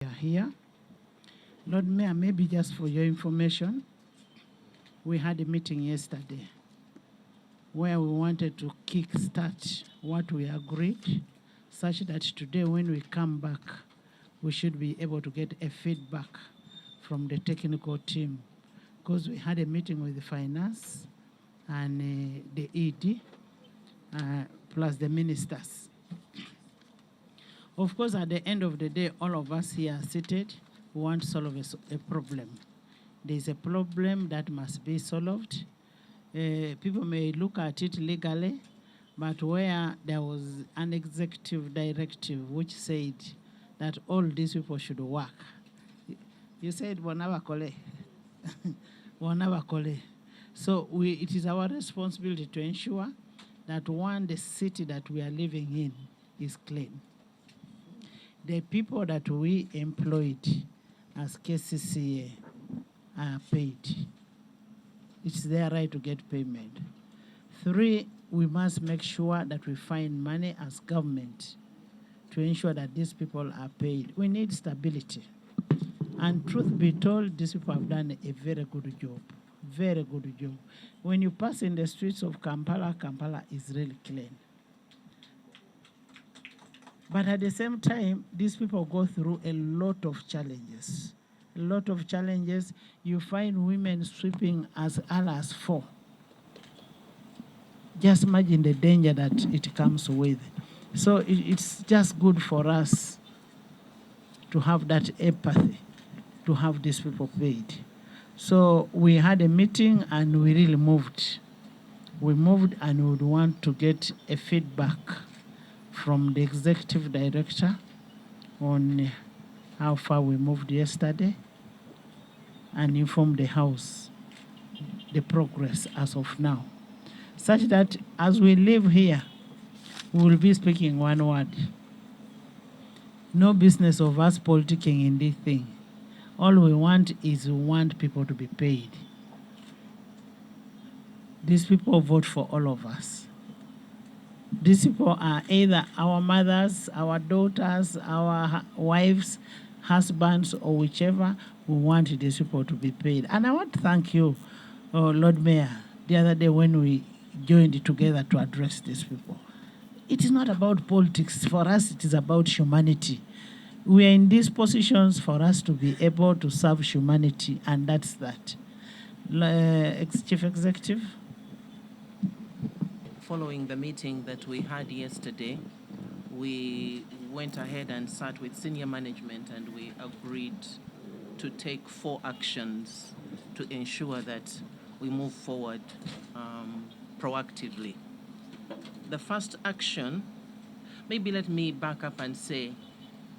We are here. Lord Mayor, maybe just for your information, we had a meeting yesterday where we wanted to kickstart what we agreed, such that today when we come back, we should be able to get a feedback from the technical team, because we had a meeting with the finance and the ED, plus the ministers. Of course, at the end of the day, all of us here seated want to solve a problem. There's a problem that must be solved. People may look at it legally, but where there was an executive directive which said that all these people should work. You said, Wanabakole. Wanabakole. So it is our responsibility to ensure that one, the city that we are living in is clean. The people that we employed as KCCA are paid. It's their right to get payment. 3, we must make sure that we find money as government to ensure that these people are paid. We need stability. And truth be told, these people have done a very good job. Very good job. When you pass in the streets of Kampala, Kampala is really clean. But at the same time, these people go through a lot of challenges. A lot of challenges. You find women sweeping as early as 4. Just imagine the danger that it comes with. So it's just good for us to have that empathy, to have these people paid. So we had a meeting and we really moved. We moved and we would want to get a feedback from the executive director on how far we moved yesterday and inform the House the progress as of now, such that as we live here, we will be speaking one word. No business of us politicking in this thing. All we want is we want people to be paid. These people vote for all of us. These people are either our mothers, our daughters, our wives, husbands, or whichever. We want these people to be paid. And I want to thank you, Lord Mayor, the other day when we joined together to address these people. It is not about politics. For us, it is about humanity. We are in these positions for us to be able to serve humanity, and that's that. Chief Executive? Following the meeting that we had yesterday, we went ahead and sat with senior management and we agreed to take 4 actions to ensure that we move forward proactively. The first action, maybe let me back up and say,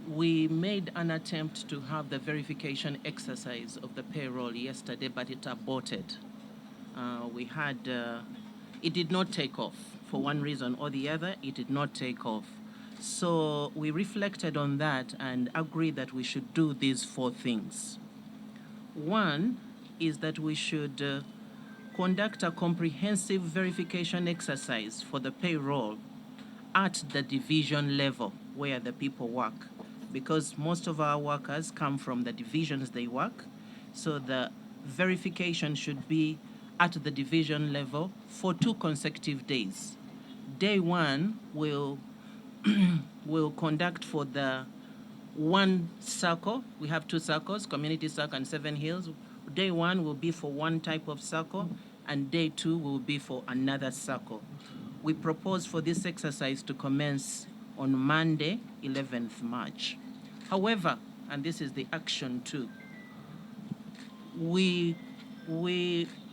we made an attempt to have the verification exercise of the payroll yesterday, but it aborted. It did not take off. For one reason or the other, it did not take off. So we reflected on that and agreed that we should do these 4 things. One is that we should conduct a comprehensive verification exercise for the payroll at the division level where the people work, because most of our workers come from the divisions they work. So the verification should be at the division level for 2 consecutive days. Day 1 will conduct for the 1 circle. We have 2 circles, Community Circle and 7 Hills. Day 1 will be for one type of circle, and day 2 will be for another circle. We propose for this exercise to commence on Monday, 11th March. However, and this is the action 2, we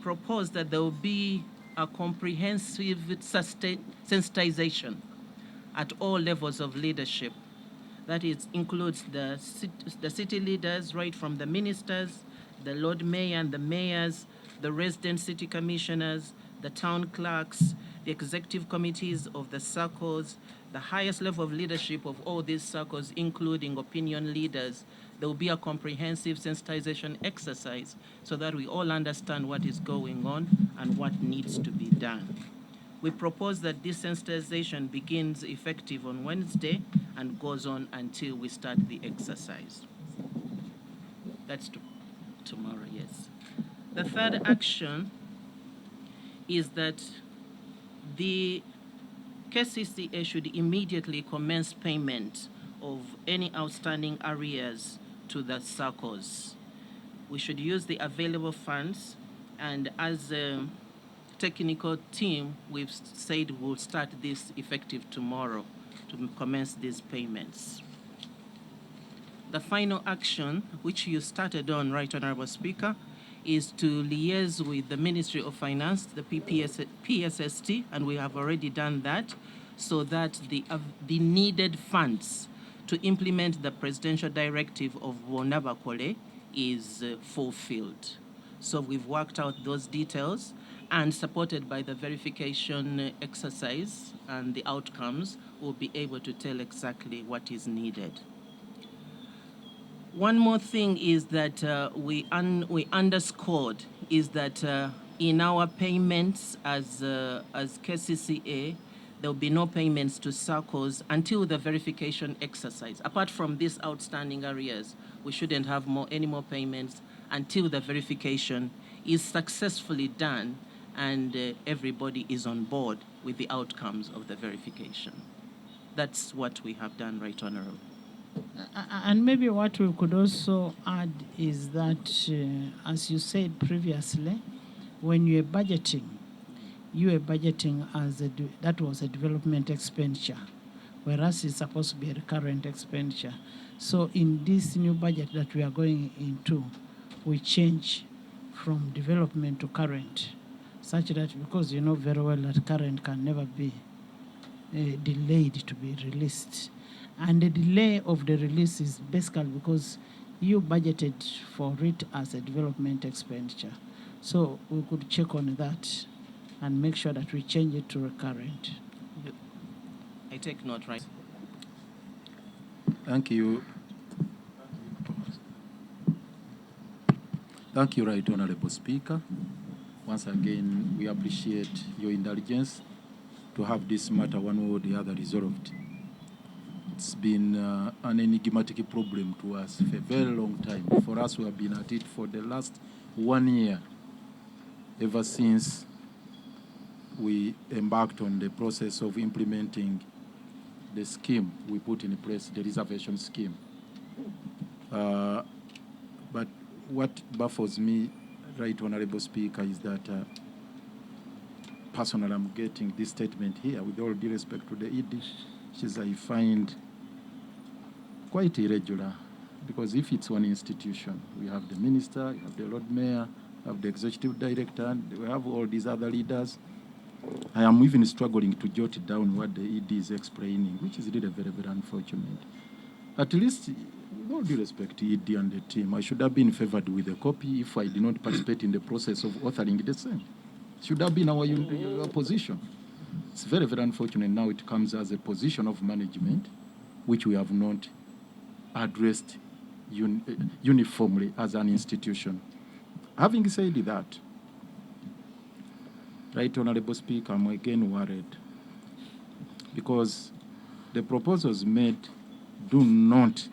propose that there will be a comprehensive sensitization at all levels of leadership. That includes the city leaders, right from the ministers, the Lord Mayor and the mayors, the resident city commissioners, the town clerks, the executive committees of the circles, the highest level of leadership of all these circles, including opinion leaders. There will be a comprehensive sensitization exercise so that we all understand what is going on and what needs to be done. We propose that this sensitization begins effective on Wednesday and goes on until we start the exercise. That's tomorrow, yes. The third action is that the KCCA should immediately commence payment of any outstanding arrears to the SACCOs. We should use the available funds, and as a technical team, we've said we'll start this effective tomorrow to commence these payments. The final action, which you started on, Right Honorable Speaker, is to liaise with the Ministry of Finance, the PSST, and we have already done that, so that the needed funds to implement the presidential directive of Wonabakole is fulfilled. So we've worked out those details, and supported by the verification exercise and the outcomes, we'll be able to tell exactly what is needed. One more thing is that we underscored is that in our payments as KCCA, there will be no payments to SACCOs until the verification exercise. Apart from these outstanding arrears, we shouldn't have any more payments until the verification is successfully done and everybody is on board with the outcomes of the verification. That's what we have done, Right Honorable. And maybe what we could also add is that, as you said previously, when you are budgeting as that was a development expenditure, whereas it's supposed to be a recurrent expenditure. So in this new budget that we are going into, we change from development to current, such that, because you know very well that current can never be delayed to be released. And the delay of the release is basically because you budgeted for it as a development expenditure. So we could check on that and make sure that we change it to recurrent. I take note, right? Thank you. Thank you, Right Honorable Speaker. Once again, we appreciate your indulgence to have this matter one way or the other resolved. It's been an enigmatic problem to us for a very long time. For us, we have been at it for the last 1 year, ever since we embarked on the process of implementing the scheme we put in place, the reservation scheme. But what baffles me, Right Honorable Speaker, is that personally I'm getting this statement here, with all due respect to the ED, which is I find quite irregular, because if it's one institution, we have the minister, you have the Lord Mayor, you have the executive director, we have all these other leaders. I am even struggling to jot down what the ED is explaining, which is really very, very unfortunate. At least, with all due respect to ED and the team, I should have been favored with a copy if I did not participate in the process of authoring the same. Should have been our position. It's very, very unfortunate now it comes as a position of management, which we have not addressed uniformly as an institution. Having said that, Right Honorable Speaker, I'm again worried because the proposals made do not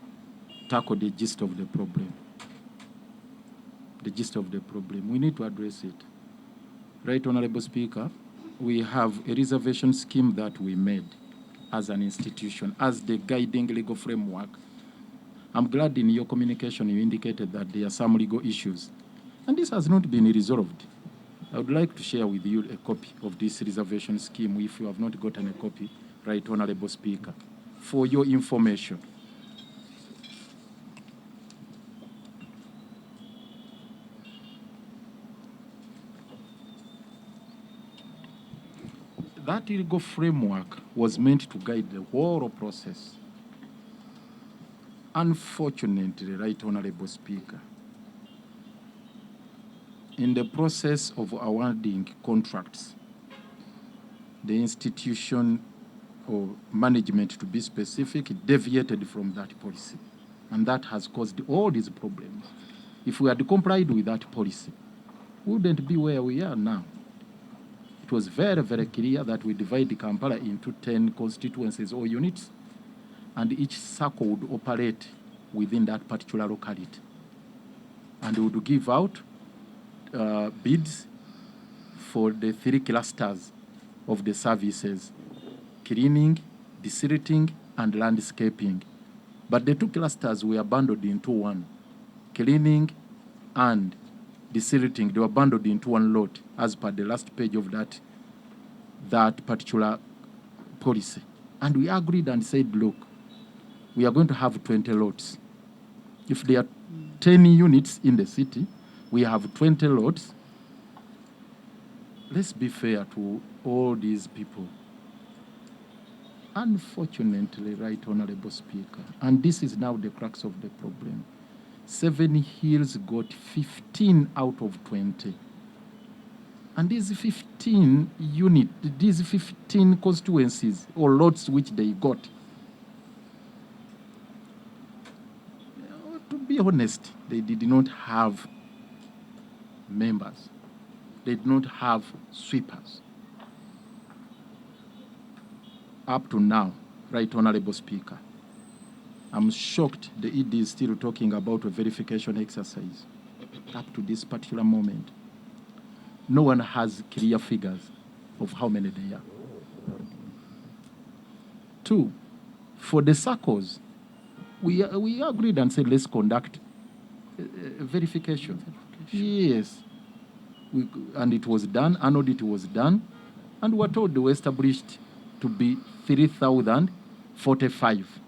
tackle the gist of the problem. The gist of the problem. We need to address it. Right Honorable Speaker, we have a reservation scheme that we made as an institution, as the guiding legal framework. I'm glad in your communication you indicated that there are some legal issues, and this has not been resolved. I would like to share with you a copy of this reservation scheme, if you have not gotten a copy, Right Honorable Speaker, for your information. That legal framework was meant to guide the whole process. Unfortunately, Right Honorable Speaker, in the process of awarding contracts, the institution or management, to be specific, deviated from that policy. And that has caused all these problems. If we had complied with that policy, we wouldn't be where we are now. It was very, very clear that we divide Kampala into 10 constituencies or units, and each circle would operate within that particular locality. and would give out bids for the 3 clusters of the services: cleaning, desilting, and landscaping. But the 2 clusters were bundled into one. Cleaning and desilting, they were bundled into one lot as per the last page of that particular policy. And we agreed and said, look, we are going to have 20 lots. If there are 10 units in the city, we have 20 lots. Let's be fair to all these people. Unfortunately, Right Honorable Speaker, and this is now the crux of the problem, 7 Hills got 15 out of 20. And these 15 constituencies or lots which they got, to be honest, they did not have members. They did not have sweepers. Up to now, Right Honorable Speaker, I'm shocked the ED is still talking about a verification exercise. Up to this particular moment, no one has clear figures of how many they are. 2, for the circles, we agreed and said, let's conduct a verification. Yes. And it was done, an audit was done, and we were told they were established to be 3,045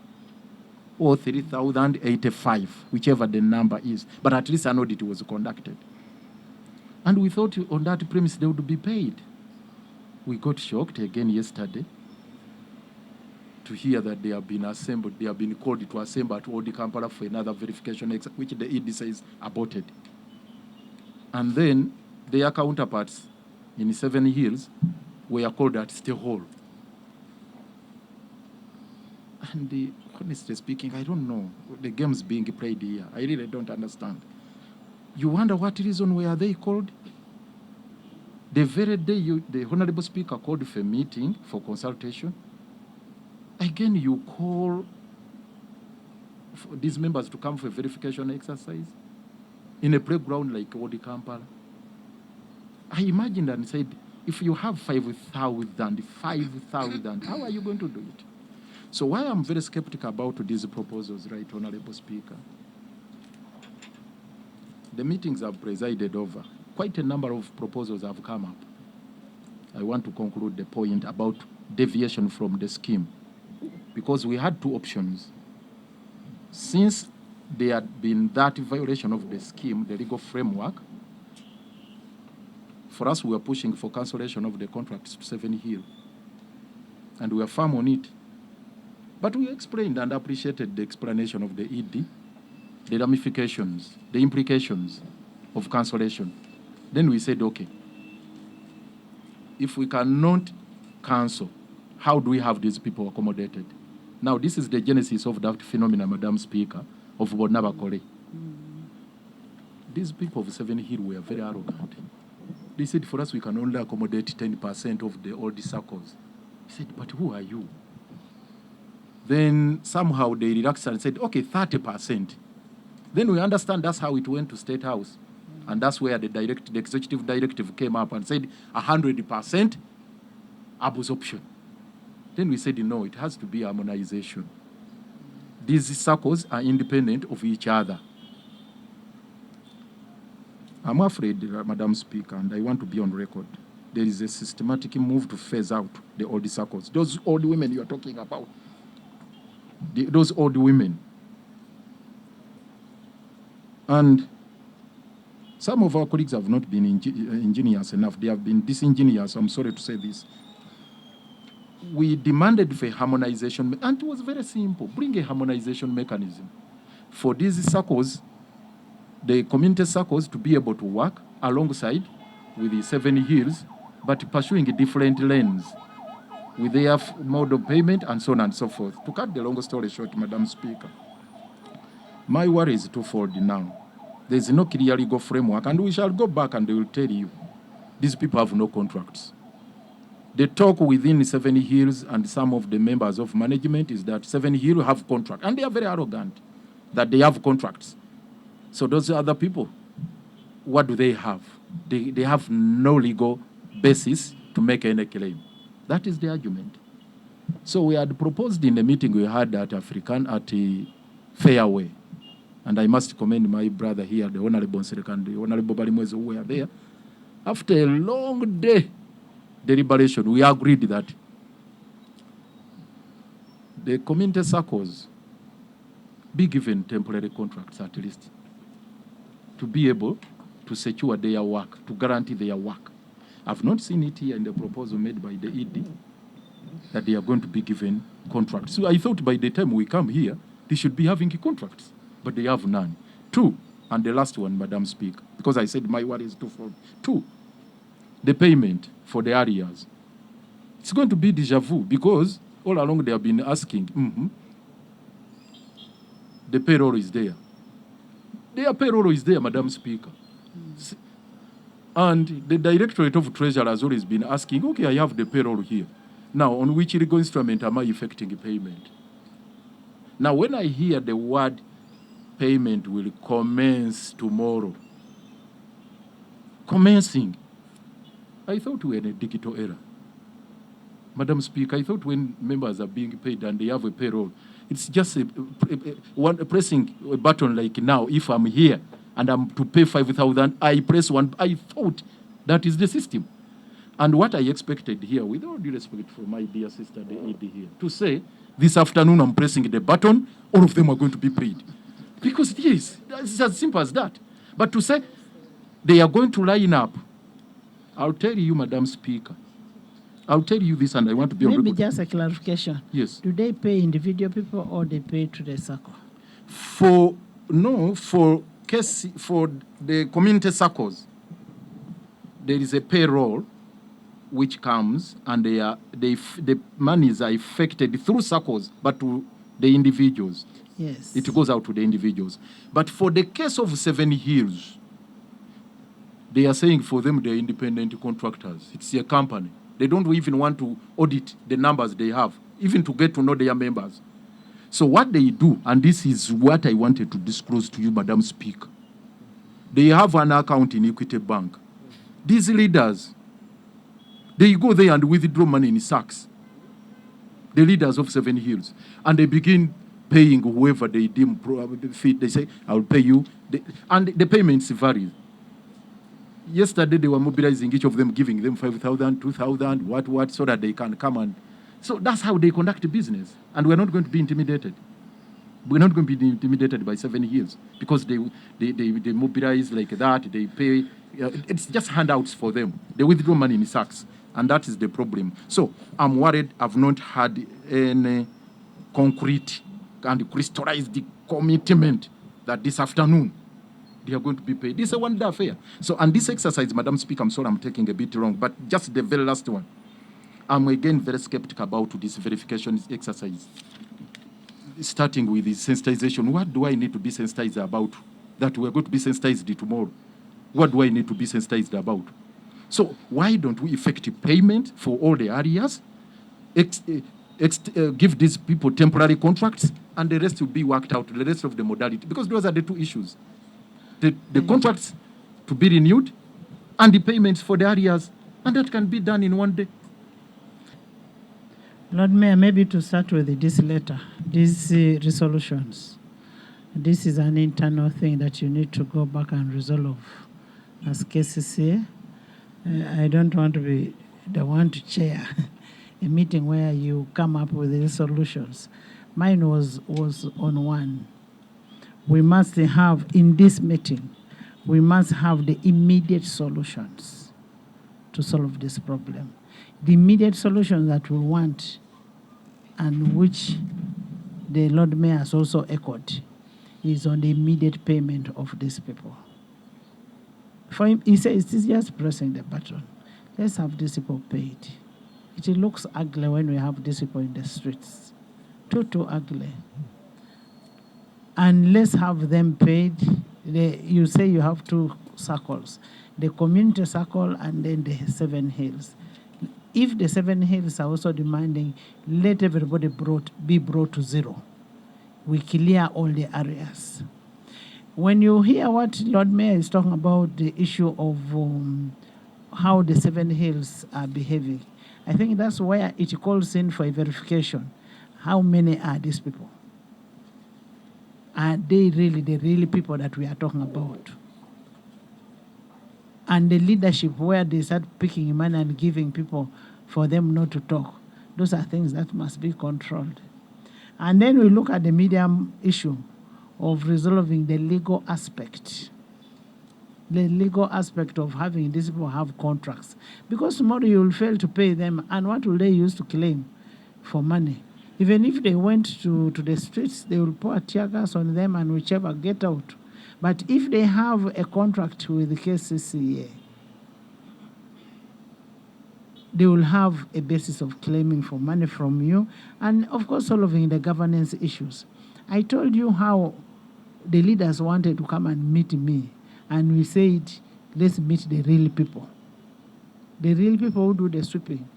or 3,085, whichever the number is. But at least an audit was conducted. And we thought on that premise they would be paid. We got shocked again yesterday to hear that they have been assembled, they have been called to assemble at Odi Kampala for another verification, which the ED says aborted. And then their counterparts in 7 Hills were called at Stay Hall. And honestly speaking, I don't know the games being played here. I really don't understand. You wonder what reason were they called? The very day the Honorable Speaker called for a meeting for consultation, again you call for these members to come for a verification exercise in a playground like Odi Kampala. I imagined and said, if you have 5,000, how are you going to do it? So why I'm very skeptical about these proposals, Right Honorable Speaker, the meetings I've presided over, quite a number of proposals have come up. I want to conclude the point about deviation from the scheme, because we had 2 options. Since there had been that violation of the scheme, the legal framework, for us, we were pushing for cancellation of the contracts to 7 Hill, and we were firm on it. But we explained and appreciated the explanation of the ED, the ramifications, the implications of cancellation. Then we said, okay, if we cannot cancel, how do we have these people accommodated? Now, this is the genesis of that phenomenon, Madam Speaker, of Bonabakole. These people of 7 Hill were very arrogant. They said, for us, we can only accommodate 10% of all the circles. He said, but who are you? Then somehow they relaxed and said, okay, 30%. Then we understand that's how it went to State House. And that's where the executive directive came up and said 100% absorption. Then we said, no, it has to be harmonization. These circles are independent of each other. I'm afraid, Madam Speaker, and I want to be on record, there is a systematic move to phase out the old circles. Those old women you are talking about, those old women. And some of our colleagues have not been ingenious enough. They have been disingenuous. I'm sorry to say this. We demanded for harmonization, and it was very simple. Bring a harmonization mechanism for these circles, the community circles, to be able to work alongside with the 7 Hills, but pursuing different lanes with their mode of payment and so on and so forth. To cut the long story short, Madam Speaker, my worry is twofold now. There is no clear legal framework, and we shall go back and they will tell you these people have no contracts. The talk within 7 Hills and some of the members of management is that 7 Hills have contracts, and they are very arrogant that they have contracts. So those other people, what do they have? They have no legal basis to make any claim. That is the argument. So we had proposed in the meeting we had at Fairway, and I must commend my brother here, the Honorable Nsereka and the Honorable Balimwezi, who were there. After a long day deliberation, we agreed that the community circles be given temporary contracts at least to be able to secure their work, to guarantee their work. I've not seen it here in the proposal made by the ED that they are going to be given contracts. So I thought by the time we come here, they should be having contracts, but they have none. Two, and the last one, Madam Speaker, because I said my word is twofold. Two, the payment for the areas. It's going to be déjà vu because all along they have been asking, the payroll is there. Their payroll is there, Madam Speaker. And the Directorate of Treasury has always been asking, okay, I have the payroll here. Now, on which legal instrument am I effecting payment? Now, when I hear the word payment will commence tomorrow, commencing, I thought we had a digital error. Madam Speaker, I thought when members are being paid and they have a payroll, it's just pressing a button like now, if I'm here and I'm to pay 5,000, I press one. I thought that is the system. And what I expected here, with all due respect for my dear sister, the AD here, to say, this afternoon I'm pressing the button, all of them are going to be paid. Because yes, it's as simple as that. But to say they are going to line up, I'll tell you, Madam Speaker, I'll tell you this, and I want to be on Maybe record. just a clarification. Yes. Do they pay individual people or they pay to the circle? For the community circles, there is a payroll which comes, and the monies are affected through circles, but to the individuals. Yes. It goes out to the individuals. But for the case of 7 Hills, they are saying for them they're independent contractors. It's a company. They don't even want to audit the numbers they have, even to get to know their members. So what they do, and this is what I wanted to disclose to you, Madam Speaker, they have an account in Equity Bank. These leaders, they go there and withdraw money in sacks. The leaders of 7 Hills. And they begin paying whoever they deem fit. They say, I'll pay you. And the payments vary. Yesterday, they were mobilizing each of them, giving them 5,000, 2,000, what, so that they can come and... So that's how they conduct business. And we're not going to be intimidated. We're not going to be intimidated by 7 Hills because they mobilize like that, they pay. It's just handouts for them. They withdraw money in sacks. And that is the problem. So I'm worried I've not had any concrete and crystallized commitment that this afternoon they are going to be paid. This is a one-day affair. So, and this exercise, Madam Speaker, I'm sorry I'm taking a bit wrong, but just the very last one. I'm again very skeptical about this verification exercise. Starting with the sensitization, what do I need to be sensitized about? That we're going to be sensitized tomorrow. What do I need to be sensitized about? So why don't we effect payment for all the areas, give these people temporary contracts, and the rest will be worked out, the rest of the modality, because those are the two issues. The contracts to be renewed and the payments for the areas, and that can be done in one day. Lord Mayor, maybe to start with this letter, these resolutions, this is an internal thing that you need to go back and resolve as KCCA. I don't want to be the one to chair a meeting where you come up with the solutions. Mine was on one. We must have, in this meeting, we must have the immediate solutions to solve this problem. The immediate solution that we want, and which the Lord Mayor has also echoed, is on the immediate payment of these people. For him, he says, it's just pressing the button. Let's have these people paid. It looks ugly when we have these people in the streets. Too ugly. And let's have them paid. You say you have 2 circles, the community circle and then the 7 Hills. If the 7 Hills are also demanding, let everybody be brought to zero. We clear all the areas. When you hear what Lord Mayor is talking about, the issue of how the Seven Hills are behaving, I think that's where it calls in for a verification. How many are these people? Are they really the real people that we are talking about? And the leadership where they start picking money and giving people for them not to talk. Those are things that must be controlled. And then we look at the medium issue of resolving the legal aspect. The legal aspect of having these people have contracts. Because tomorrow you will fail to pay them, and what will they use to claim for money? Even if they went to the streets, they will pour tear gas on them and whichever get out. But if they have a contract with the KCCA, they will have a basis of claiming for money from you, and of course solving the governance issues. I told you how the leaders wanted to come and meet me, and we said, let's meet the real people. The real people who do the sweeping.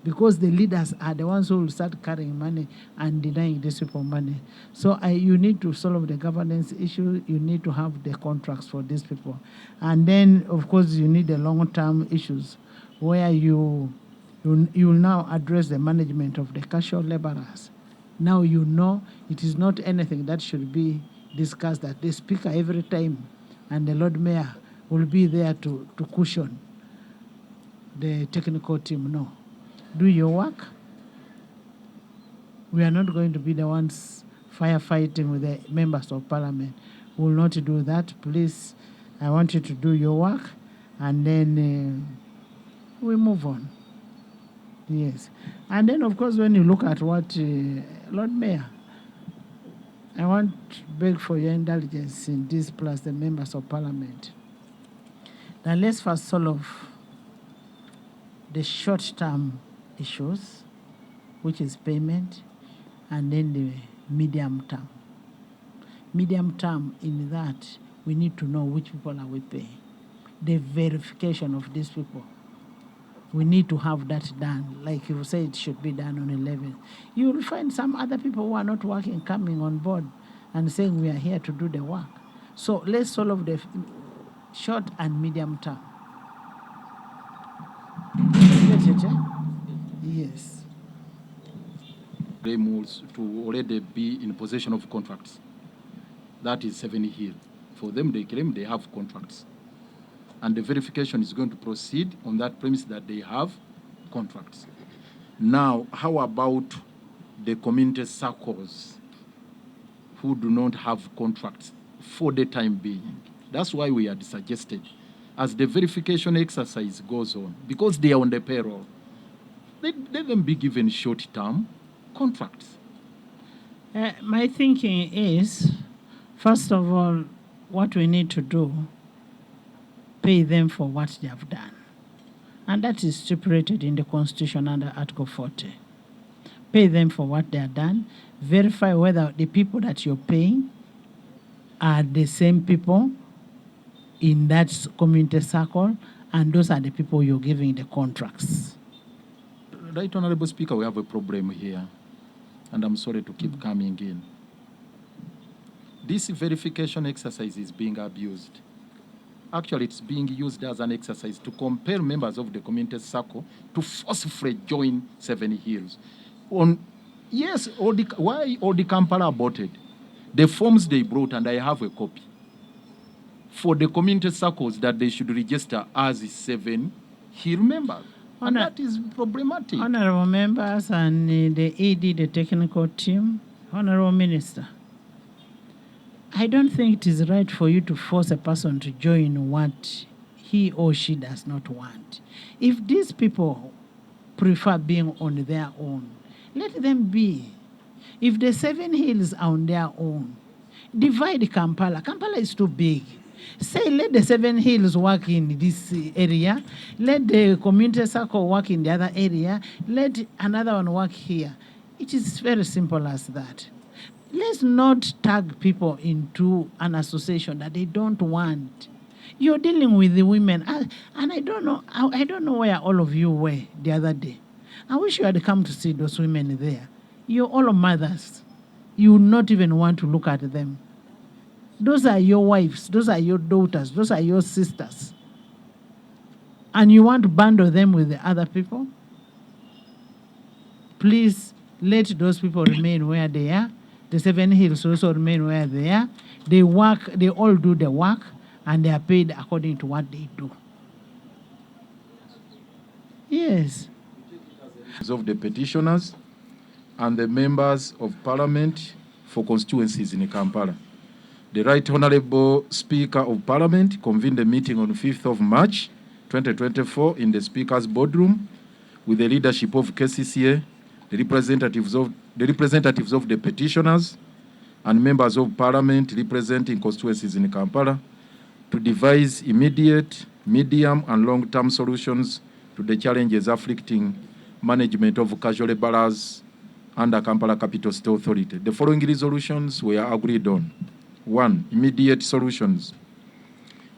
Because the leaders are the ones who will start carrying money and denying these people money. So you need to solve the governance issue. You need to have the contracts for these people. And then, of course, you need the long-term issues where you will now address the management of the casual laborers. Now you know it is not anything that should be discussed, that the speaker every time and the Lord Mayor will be there to cushion the technical team. No. Do your work. We are not going to be the ones firefighting with the members of parliament. We will not do that. Please, I want you to do your work, and then we move on. Yes. And then, of course, when you look at what Lord Mayor, I want to beg for your indulgence in this, plus the members of parliament. Now let's first solve the short-term issues, which is payment, and then the medium term. Medium term, in that, we need to know which people are we paying. The verification of these people. We need to have that done. Like you say, it should be done on 11. You will find some other people who are not working coming on board and saying we are here to do the work. So let's solve the short and medium term. Yes. Claims to already be in possession of contracts. That is 7 Hill. For them, they claim they have contracts. And the verification is going to proceed on that premise that they have contracts. Now, how about the community circles who do not have contracts for the time being? That's why we had suggested, as the verification exercise goes on, because they are on the payroll, let them be given short-term contracts. My thinking is, first of all, what we need to do, pay them for what they have done. And that is stipulated in the Constitution under Article 40. Pay them for what they have done. Verify whether the people that you're paying are the same people in that community circle, and those are the people you're giving the contracts. Right, Honorable Speaker, we have a problem here, and I'm sorry to keep coming in. This verification exercise is being abused. Actually, it's being used as an exercise to compel members of the community circle to forcefully join 7 Hills. Why all the Kampala aborted? The forms they brought, and I have a copy, for the community circles that they should register as 7 Hill members. And that is problematic. Honorable members and the AD, the technical team, Honorable Minister, I don't think it is right for you to force a person to join what he or she does not want. If these people prefer being on their own, let them be. If the 7 Hills are on their own, divide Kampala. Kampala is too big. Say, let the 7 Hills work in this area. Let the community circle work in the other area. Let another one work here. It is very simple as that. Let's not tag people into an association that they don't want. You're dealing with the women, and I don't know where all of you were the other day. I wish you had come to see those women there. You're all mothers. You would not even want to look at them. Those are your wives, those are your daughters, those are your sisters. And you want to bundle them with the other people? Please let those people remain where they are. The 7 Hills also remain where they are. They work, they all do the work, and they are paid according to what they do. Yes. Of the petitioners and the members of parliament for constituencies in Kampala. The Right Honorable Speaker of Parliament convened a meeting on 5th of March 2024 in the Speaker's boardroom with the leadership of KCCA, the representatives of the petitioners and members of Parliament representing constituencies in Kampala to devise immediate, medium and long-term solutions to the challenges afflicting management of casual laborers under Kampala Capital City Authority. The following resolutions were agreed on. 1. Immediate solutions.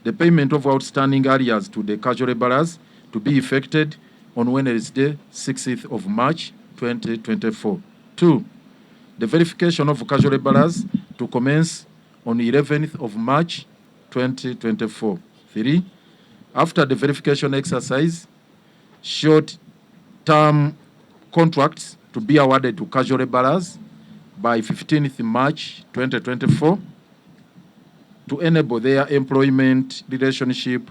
The payment of outstanding arrears to the casual laborers to be effected on Wednesday, 6th of March 2024. 2. The verification of casual laborers to commence on 11th of March 2024. 3. After the verification exercise, short-term contracts to be awarded to casual laborers by 15th March 2024 to enable their employment relationship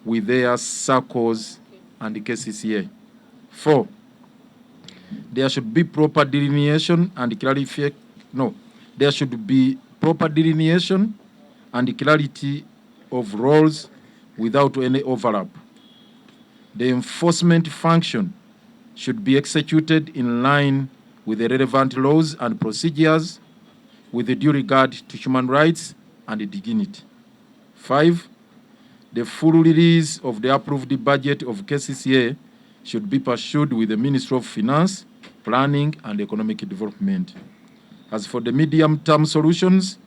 with their circles and the KCCA. 4. There should be proper delineation and clarification. No, there should be proper delineation and clarity of roles without any overlap. The enforcement function should be executed in line with the relevant laws and procedures with due regard to human rights and dignity. 5. The full release of the approved budget of KCCA should be pursued with the Ministry of Finance, Planning and Economic Development. As for the medium-term solutions,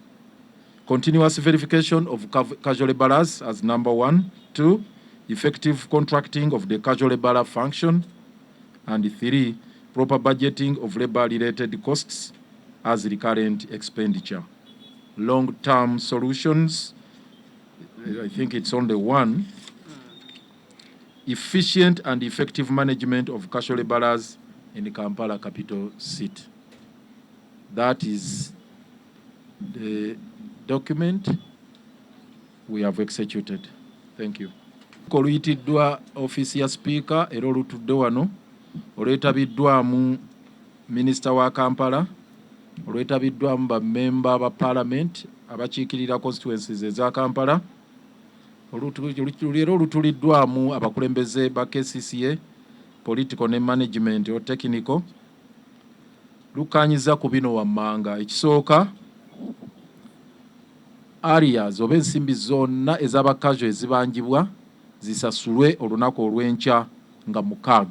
continuous verification of casual laborers as number 1. 2. Effective contracting of the casual laborer function. And 3. Proper budgeting of labor-related costs as recurrent expenditure. Long-term solutions, I think it's only 1. Efficient and effective management of casual laborers in the Kampala capital city. That is the document we have executed. Thank you. Koluyitiddwa office ya speaker era olutudde wano olwetabiddwamu Minister wa Kampala, olwetabiddwamu bammemba ba parliament abakiikirira constituencies eza Kampala, olero olutuliddwamu abakulembeze ba KCCA, political ne management or technical. Lukanyiza ku bino wammanga. Ekisooka, arrears oba ensimbi zonna ez'abakajo ezibanjibwa zisasulwe olunaku olw'enkya nga 6.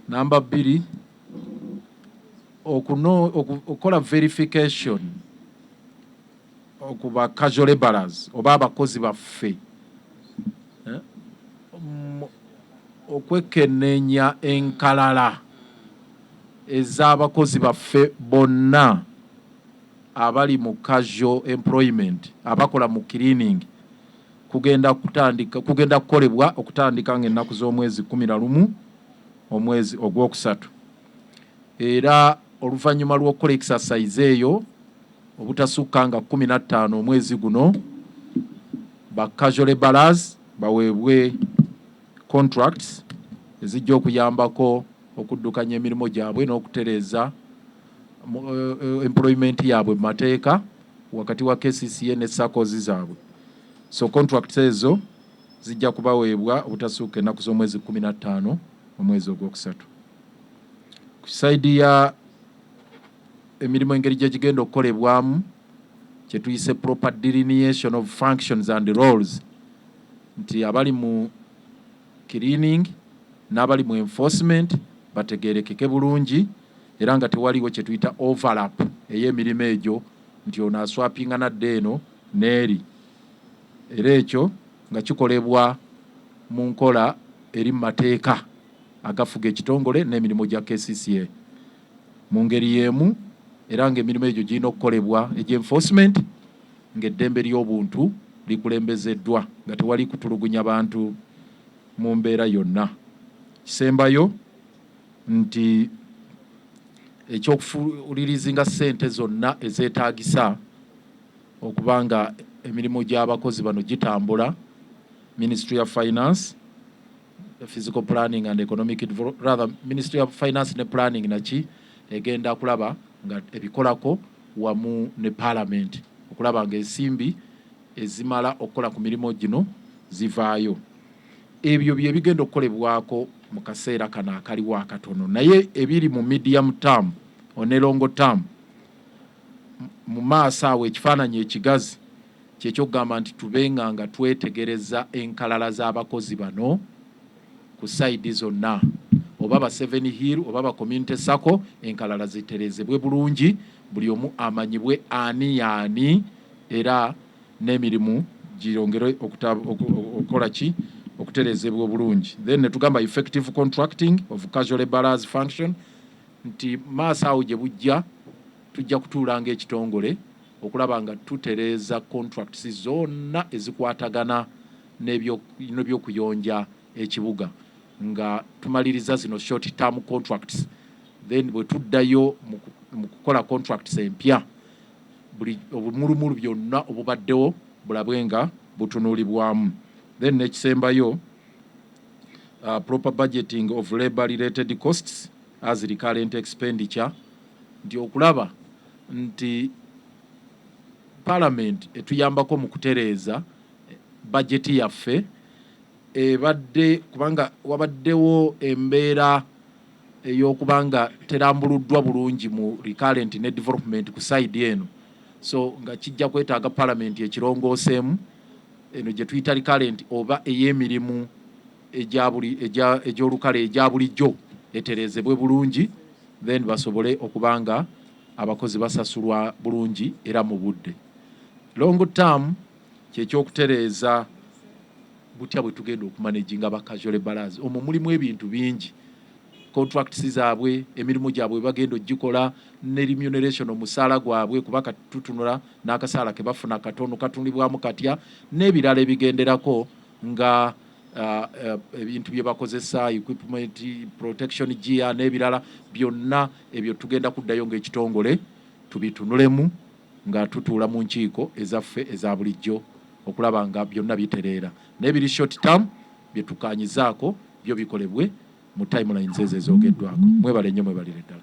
Number 2, okola verification okuba casual laborers oba abakozi baffe okwekenneenya enkalala ez'abakozi baffe bonna abali mu casual employment abakola mu cleaning kugenda kukolebwa okutandika ng'ennaku z'omwezi 11 omwezi ogwokusatu. Era oluvannyuma lw'okukola exercise eyo obutasukka nga 15 omwezi guno, ba casual laborers baweebwe contracts ezijja okuyambako okuddukanya emirimu gyabwe n'okutereeza employment yaabwe mu mateeka wakati wa KCCA ne circles zaabwe. So contracts ezo zijja kubaweebwa obutasukka ennaku z'omwezi 15 omwezi ogwokusatu. Ku side ya emirimu engeri gye gigenda okukolebwamu kye tuyise proper delineation of functions and roles, nti abali mu cleaning n'abali mu enforcement bategeerekeke bulungi era nga tewaliwo kye tuyita overlap ey'emirimu egyo nti ono aswapinga nadde eno n'eri. Era ekyo nga kikolebwa mu nkola eri mu mateeka agafuga ekitongole n'emirimu gya KCCA. Mu ngeri y'emu era ng'emirimu egyo girina okukolebwa egy'enforcement ng'eddembe ly'obuntu likulembezeddwa nga tewali kutulugunya bantu mu mbeera yonna. Kisembayo nti ekyokufuulirizinga ssente zonna ezeetaagisa okuba nga emirimu gy'abakozi bano gitambula, Ministry of Finance, Physical Planning and Economic Development, rather Ministry of Finance ne Planning naki egenda kulaba nga ebikolako wamu ne Parliament okulaba nga ensimbi ezimala okukola ku mirimu gino zivaayo. Ebyo bye bigenda okukolebwako mu kaseera kano akaliwo akatono, naye ebiri mu medium term ne long term mu maaso awo ekifaananyi ekigazi kyekyokugamba nti tubenga nga twetegereza enkalala z'abakozi bano ku saidi zonna, oba ba Seven Hill oba ba Community Sacco, enkalala ziterezebwe bulungi, buli omu amanyibwe ani yaani, era n'emirimu girongere okukola ki okuterezebwa bulungi. Then ne tugamba effective contracting of casual laborers function, nti maaso awo gye bujja tujja kutuulanga ekitongole okulaba nga tutereeza contracts zonna ezikwatagana n'ebyokuyonja ekibuga, nga tumaliriza zino short term contracts, then bwe tuddayo mu kukola contracts empya buli obumulumulu byonna obubaddewo bulabwe nga butunuulibwamu. Then nekisembayo proper budgeting of labor related costs as recurrent expenditure, nti okulaba nti Parliament etuyambako mu kutereeza bajeti yaffe ebadde, kubanga wabaddewo embeera ey'okubanga terambuluddwa bulungi mu recurrent ne development ku side eno, so nga kijja kwetaaga Parliament ekirongooseemu eno gye tuyita recurrent oba ey'emirimu egy'olukale egya bulijjo etereezebwe bulungi, then basobole okubanga abakozi basasulwa bulungi era mu budde. Long term kyekyokutereeza butya bwe tugenda okumanaginga ba casual laborers. Omwo mulimu ebintu bingi, contracts zaabwe, emirimu gyabwe bagenda ogikola, ne remuneration omusaala gwabwe kuba katutunula n'akasaala ke bafuna katono katunulibwamu katya, n'ebirala ebigenderako nga ebintu bye bakozesa, equipment, protection gear n'ebirala byonna ebyo tugenda kuddayo ng'ekitongole tubitunulemu nga tutuula mu nkiiko ezaffe eza bulijjo okulaba nga byonna bitereera, n'ebiri short term bye tukaanyizaako byo bikolebwe mu timelines ezo ezoogeddwako. Mwebale nnyo, mwebalire ddala.